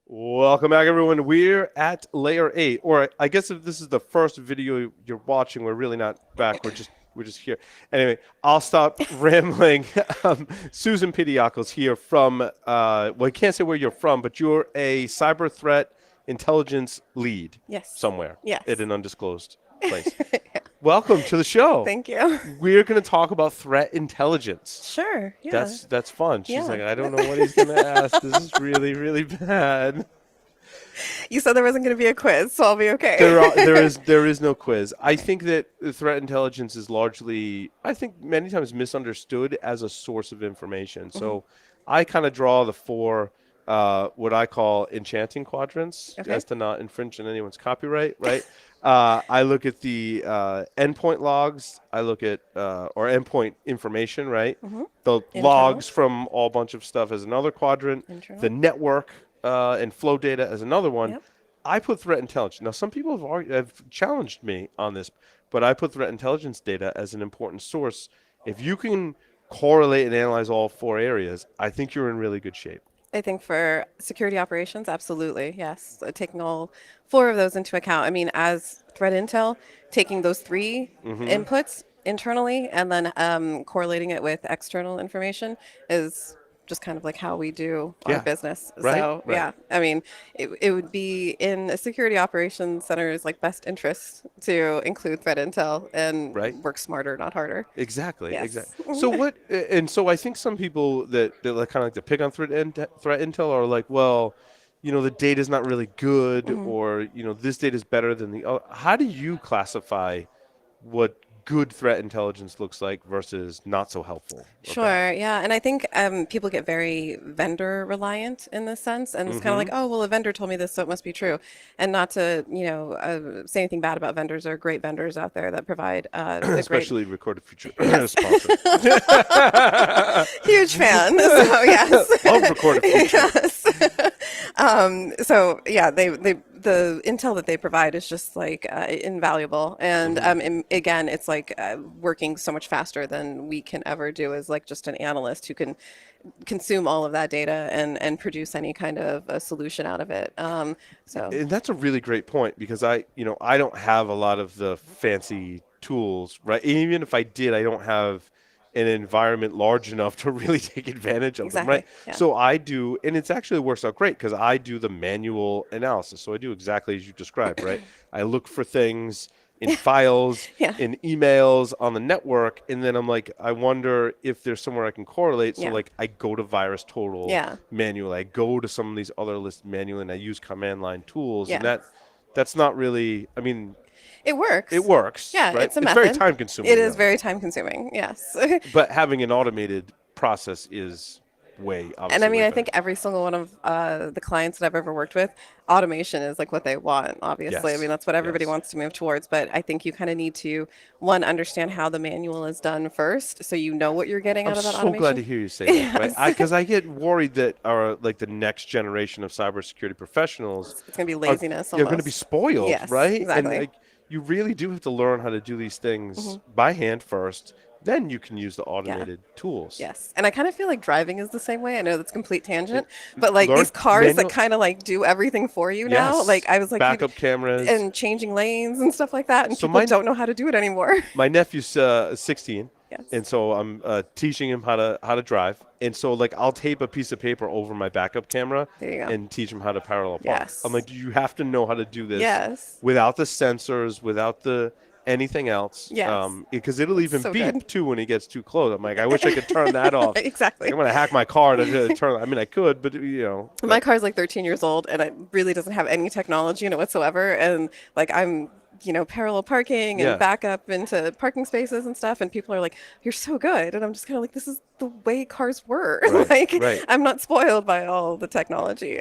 Welcome back, everyone. We're at layer 8, or I guess if this is the first video you're watching, we're really not back. We're just here. Anyway, I'll stop rambling. Susan Peediyakkals here from. Well, I can't say where you're from, but you're a cyber threat intelligence lead Yes. somewhere at Yes. an undisclosed place. Welcome to the show. Thank you. We're going to talk about threat intelligence. Sure. Yeah. That's fun. She's Yeah. like, I don't know what he's going to ask. This is really, really bad. You said there wasn't going to be a quiz, so I'll be okay. There is no quiz. I think that threat intelligence is largely, I think, many times misunderstood as a source of information. So I kind of draw the four what I call enchanting quadrants Okay. as to not infringe on anyone's copyright, right? I look at the endpoint logs. I look at or endpoint information, right? The Internal. logs from all bunch of stuff as another quadrant. Internal. The network and flow data as another one. Yep. I put threat intelligence. Now, some people have challenged me on this, but I put threat intelligence data as an important source. If you can correlate and analyze all four areas, I think you're in really good shape. I think for security operations, absolutely. Yes. Taking all four of those into account. I mean, as threat intel, taking those three inputs internally and then correlating it with external information is just kind of like how we do our Yeah. business. Right? So Right. yeah, I mean, it would be in a security operations center's like best interest to include threat intel and Right. work smarter, not harder. Exactly, Yes. exactly. So what? And so I think some people that like kind of like to pick on threat intel are like, well, the data's not really good, or this data is better than the other. How do you classify what good threat intelligence looks like versus not so helpful or bad? Sure, yeah. And I think people get very vendor reliant in this sense. And it's kind of like, oh, well, a vendor told me this, so it must be true. And not to, say anything bad about vendors. There are great vendors out there that provide a great, Especially recorded future yes, sponsor. huge fan. So, yes. Love recorded future. Yes. So yeah, the intel that they provide is just like invaluable. And again, it's like working so much faster than we can ever do as like just an analyst who can consume all of that data and produce any kind of a solution out of it. So And that's a really great point because I don't have a lot of the fancy tools, right? Even if I did, I don't have an environment large enough to really take advantage of them, exactly, right? yeah. So I do, and it's actually works out great because I do the manual analysis. So I do exactly as you described, right? I look for things in files, Yeah. in emails on the network, and then I'm like, I wonder if there's somewhere I can correlate. So Yeah. like I go to Virus Total Yeah. manually, I go to some of these other lists manually, and I use command line tools, and Yeah. that's not really. I mean, It works. it works, Yeah, right? it's a It's very method. time consuming, It is though. very time consuming. Yes. But having an automated process is way And I obviously mean, way I better. think every single one of the clients that I've ever worked with, automation is like what they want, obviously. I Yes. mean, that's what everybody Yes. wants to move towards. But I think you kind of need to, one, understand how the manual is done first, so you know what you're getting I'm out of that so glad to automation. hear you say that, right? Yes. Because I get worried that our like the next generation of cybersecurity professionals It's going to be are laziness you're going to be almost. spoiled, Yes, right? And exactly. like you really do have to learn how to do these things by hand first. Then you can use the Yeah. automated tools. Yes. And I kind of feel like driving is the same way. I know that's complete tangent, but like Learn these cars that manual. kind of like do everything for you now, Yes. like I was like, Backup cameras. and changing lanes and stuff like that, and So people my don't know how to do it anymore. my nephew's 16, Yes. and so I'm teaching him how to drive. And so like I'll tape a piece of paper over my backup camera There you go. and teach him how to parallel park. I'm Yes. like, you have to know how to do this Yes. without the sensors, without the anything else, Yes. because it'll even So beep good. too when he gets too close. I'm like, I wish I could turn that off. Like, Exactly. I'm gonna hack my car to turn. I mean, I could, but My car's like 13 years old and it really doesn't have any technology in it whatsoever. And like I'm, parallel parking yeah, and back up into parking spaces and stuff. And people are like, you're so good. And I'm just kind of like, this is the way cars were. right, Like right. I'm not spoiled by all the technology.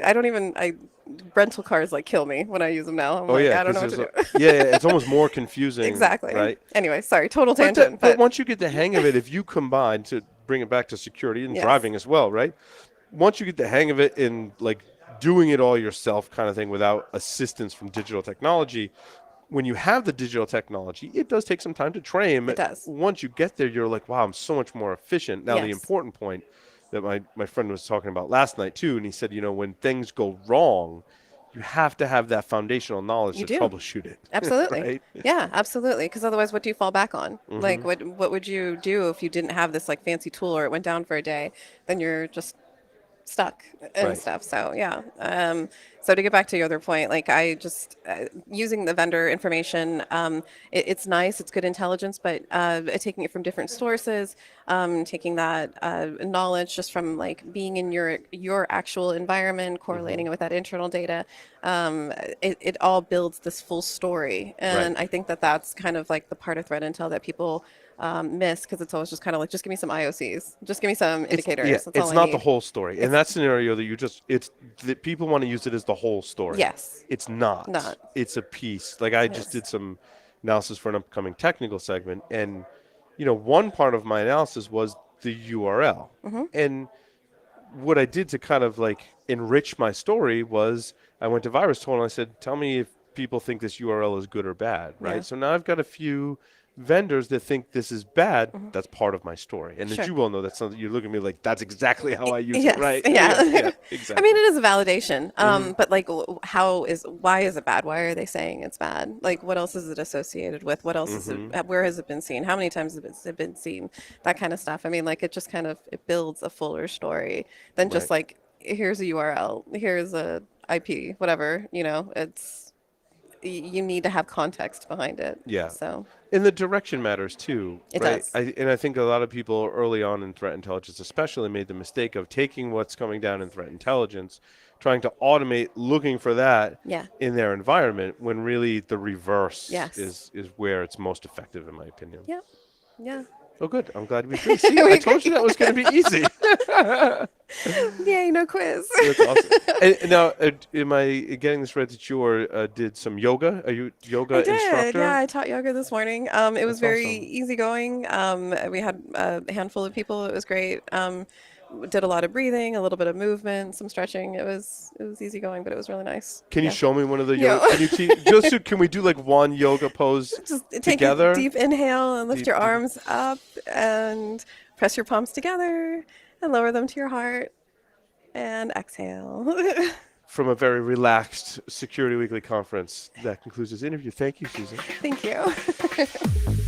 Rental cars like kill me when I use them now. I'm Oh like, yeah, I don't know because what there's to do. yeah, it's almost more confusing, Exactly. right? Anyway, sorry, total But tangent, but but once you get the hang of it, if you combine to bring it back to security and yes. driving as well, right? Once you get the hang of it in like doing it all yourself kind of thing without assistance from digital technology, when you have the digital technology, it does take some time to train. It does. Once you get there, you're like, wow, I'm so much more efficient. Now, the Yes. important point, that my friend was talking about last night too, and he said, when things go wrong, you have to have that foundational knowledge You to do. troubleshoot it, Absolutely. right? Yeah, absolutely. Because otherwise, what do you fall back on? Like, Hmm. what would you do if you didn't have this like fancy tool or it went down for a day? Then you're just stuck and Right. stuff. So yeah. So to get back to your other point, like I just using the vendor information, it's nice, it's good intelligence, but taking it from different sources, taking that knowledge just from like being in your actual environment, Hmm. correlating it with that internal data, it all builds this full story. Right. And I think that that's kind of like the part of threat intel that people miss because it's always just kind of like, just give me some IOCs, just give me some Yeah, indicators. That's all it's I not the need. whole story. In It's that scenario, that it's that people want to use it as the whole story. yes, It's not. not It's a piece. Like I just yes. did some analysis for an upcoming technical segment, and one part of my analysis was the URL. Hmm. And what I did to kind of like enrich my story was I went to Virus Tool and I said, "Tell me if people think this URL is good or bad." Yeah. Right. So now I've got a few vendors that think this is bad. Hmm. That's part of my story. And as Sure. you well know, that's something you look at me like that's exactly how I use it. Yes, Right. yeah. Yeah. Yeah. I mean, Exactly. it is a validation. Hmm. But like, why is it bad? Why are they saying it's bad? Like, what else is it associated with? What else is it? Hmm. Where has it been seen? How many times has it been seen? That kind of stuff. I mean, like, it just kind of it builds a fuller story than just Right. like, here's a URL, here's a IP, whatever. It's you need to have context behind it. Yeah. So And the direction matters too, it right? does. And I think a lot of people early on in threat intelligence, especially, made the mistake of taking what's coming down in threat intelligence, trying to automate looking for that Yeah. in their environment, when really the reverse Yes. is where it's most effective, in my opinion. Yeah. Yeah. Oh, good. I'm glad we agree. See, I We told you agree. that was going to be easy. Yay, no quiz. That's awesome. And now, am I getting this right that you did some yoga? Are you I yoga did. Yeah, instructor? I taught yoga this morning. It was That's very awesome. easygoing. We had a handful of people. It was great. Did a lot of breathing, a little bit of movement, some stretching. It was easygoing, but it was really nice. Can you Yeah. show me one of the Yeah. yoga? Can you teach? Just can we do like one yoga pose Just take a together? deep inhale and lift Deep, your deep, arms up and press your palms together and lower them to your heart and exhale. from a very relaxed Security Weekly conference. That concludes this interview. Thank you, Susan. Thank you.